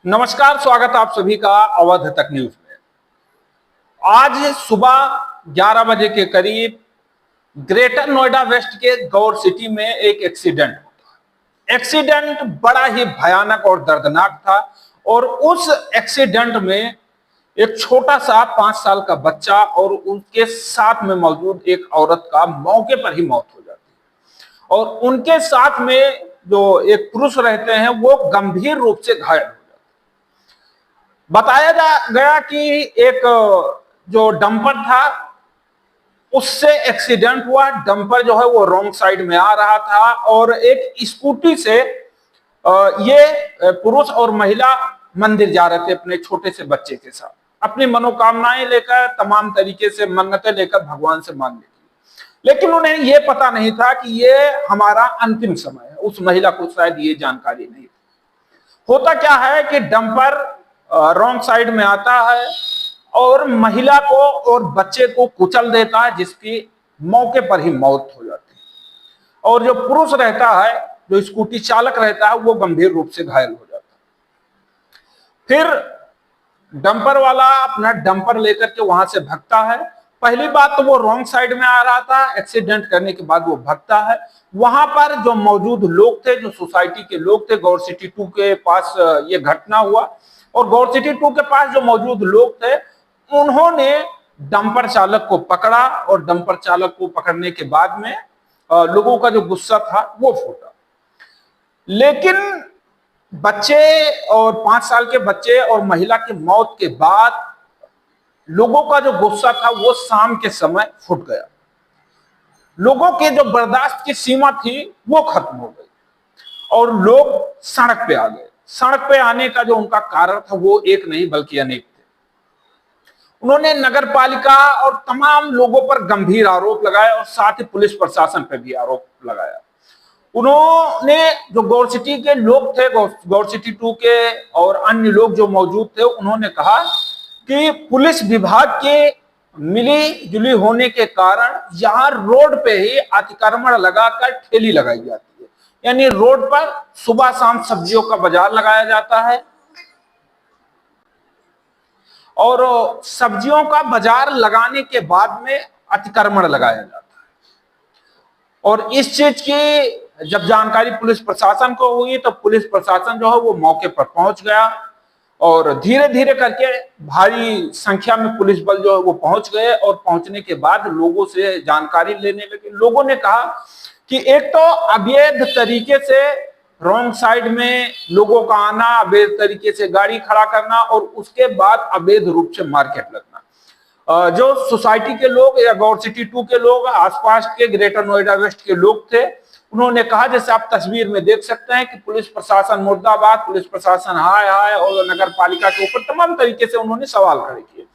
नमस्कार, स्वागत आप सभी का अवध तक न्यूज में। आज सुबह 11 बजे के करीब ग्रेटर नोएडा वेस्ट के गौर सिटी में एक एक्सीडेंट हुआ। एक्सीडेंट बड़ा ही भयानक और दर्दनाक था और उस एक्सीडेंट में एक छोटा सा 5 साल का बच्चा और उनके साथ में मौजूद एक औरत का मौके पर ही मौत हो जाती है और उनके साथ में जो एक पुरुष रहते हैं वो गंभीर रूप से घायल। बताया गया कि एक जो डंपर था उससे एक्सीडेंट हुआ। डंपर जो है वो रॉन्ग साइड में आ रहा था और एक स्कूटी से ये पुरुष और महिला मंदिर जा रहे थे अपने छोटे से बच्चे के साथ, अपनी मनोकामनाएं लेकर, तमाम तरीके से मन्नतें लेकर भगवान से मांगने की। लेकिन उन्हें यह पता नहीं था कि ये हमारा अंतिम समय है। उस महिला को शायद ये जानकारी नहीं थी। होता क्या है कि डंपर रॉन्ग साइड में आता है और महिला को और बच्चे को कुचल देता है, जिसकी मौके पर ही मौत हो जाती है और जो पुरुष रहता है, जो स्कूटी चालक रहता है, वो गंभीर रूप से घायल हो जाता है। फिर डंपर वाला अपना डंपर लेकर के वहां से भागता है। पहली बात तो वो रॉन्ग साइड में आ रहा था, एक्सीडेंट करने के बाद वो भागता है। वहां पर जो मौजूद लोग थे, जो सोसाइटी के लोग थे, गौर सिटी 2 के पास ये घटना हुआ और गौर सिटी 2 के पास जो मौजूद लोग थे उन्होंने डंपर चालक को पकड़ा और डंपर चालक को पकड़ने के बाद में लोगों का जो गुस्सा था वो फूटा। लेकिन बच्चे और 5 साल के बच्चे और महिला की मौत के बाद लोगों का जो गुस्सा था वो शाम के समय फूट गया। लोगों के जो बर्दाश्त की सीमा थी वो खत्म हो गई और लोग सड़क पे आ गए। सड़क पे आने का जो उनका कारण था वो एक नहीं बल्कि अनेक थे। उन्होंने नगर पालिका और तमाम लोगों पर गंभीर आरोप लगाए और साथ ही पुलिस प्रशासन पर भी आरोप लगाया। उन्होंने जो गौर सिटी के लोग थे, गौर सिटी 2 के और अन्य लोग जो मौजूद थे, उन्होंने कहा कि पुलिस विभाग के मिली जुली होने के कारण यहाँ रोड पे ही अतिक्रमण लगाकर ठेली लगाई जाती है। यानी रोड पर सुबह शाम सब्जियों का बाजार लगाया जाता है और सब्जियों का बाजार लगाने के बाद में अतिक्रमण लगाया जाता है। और इस चीज की जब जानकारी पुलिस प्रशासन को हुई तो पुलिस प्रशासन जो है वो मौके पर पहुंच गया और धीरे धीरे करके भारी संख्या में पुलिस बल जो है वो पहुंच गए और पहुंचने के बाद लोगों से जानकारी लेने लगे। लोगों ने कहा कि एक तो अवैध तरीके से रॉन्ग साइड में लोगों का आना, अवैध तरीके से गाड़ी खड़ा करना और उसके बाद अवैध रूप से मार्केट लगना। जो सोसाइटी के लोग या गौर सिटी 2 के लोग, आसपास के ग्रेटर नोएडा वेस्ट के लोग थे, उन्होंने कहा, जैसे आप तस्वीर में देख सकते हैं कि पुलिस प्रशासन मुर्दाबाद, पुलिस प्रशासन हाय हाय, और नगर पालिका के ऊपर तमाम तरीके से उन्होंने सवाल खड़े किए।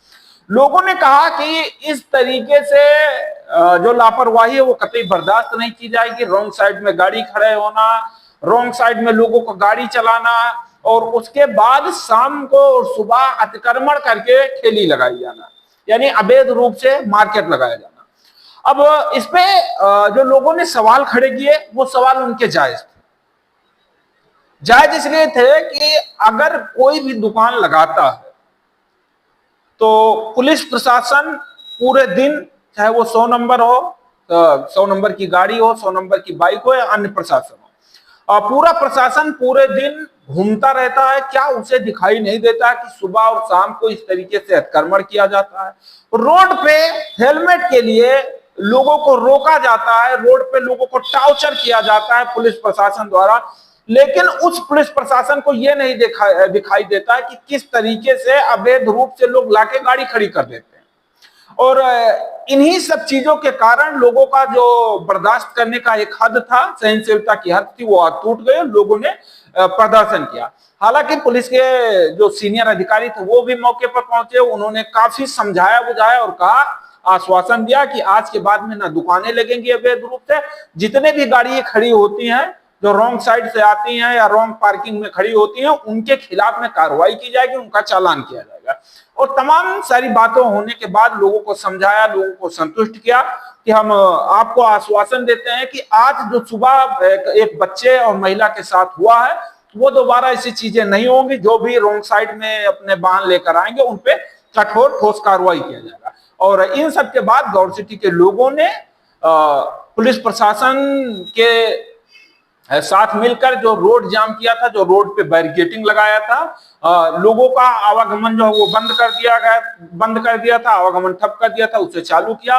लोगों ने कहा कि इस तरीके से जो लापरवाही है वो कतई बर्दाश्त नहीं की जाएगी। रॉन्ग साइड में गाड़ी खड़े होना, रॉन्ग साइड में लोगों को गाड़ी चलाना और उसके बाद शाम को और सुबह अतिक्रमण करके ठेली लगाई जाना, यानी अवैध रूप से मार्केट लगाया जाना। अब इस पे जो लोगों ने सवाल खड़े किए वो सवाल उनके जायज थे। जायज इसलिए थे कि अगर कोई भी दुकान लगाता है तो पुलिस प्रशासन पूरे दिन, चाहे वो 100 नंबर हो, 100 नंबर की गाड़ी हो, 100 नंबर की बाइक हो या अन्य प्रशासन हो, पूरा प्रशासन पूरे दिन घूमता रहता है। क्या उसे दिखाई नहीं देता कि सुबह और शाम को इस तरीके से अतिक्रमण किया जाता है? रोड पे हेलमेट के लिए लोगों को रोका जाता है, रोड पे लोगों को टॉर्चर किया जाता है पुलिस प्रशासन द्वारा, लेकिन उस पुलिस प्रशासन को यह नहीं दिखाई देता है कि किस तरीके से अवैध रूप से लोग लाके गाड़ी खड़ी कर देते हैं। और इन्हीं सब चीजों के कारण लोगों का जो बर्दाश्त करने का एक हद था, सहनशीलता की हद थी, वो आज टूट गए। लोगों ने प्रदर्शन किया। हालांकि पुलिस के जो सीनियर अधिकारी थे वो भी मौके पर पहुंचे। उन्होंने काफी समझाया बुझाया और कहा, आश्वासन दिया कि आज के बाद में ना दुकानें लगेंगी अवैध रूप से, जितने भी गाड़ियां खड़ी होती हैं जो रॉन्ग साइड से आती हैं या रॉन्ग पार्किंग में खड़ी होती हैं, उनके खिलाफ में कार्रवाई की जाएगी, उनका चालान किया जाएगा। और तमाम सारी बातों होने के बाद लोगों को समझाया, लोगों को संतुष्ट किया कि हम आपको आश्वासन देते हैं कि आज जो सुबह एक बच्चे और महिला के साथ हुआ है वो दोबारा ऐसी चीजें नहीं होंगी। जो भी रोंग साइड में अपने वाहन लेकर आएंगे उन पे कठोर ठोस कार्रवाई किया जाएगा। और इन सब के बाद गौर सिटी के लोगों ने पुलिस प्रशासन के साथ मिलकर जो रोड जाम किया था, जो रोड पे बैरिकेटिंग लगाया था, लोगों का आवागमन जो है वो बंद कर दिया था, आवागमन ठप कर दिया था, उसे चालू किया।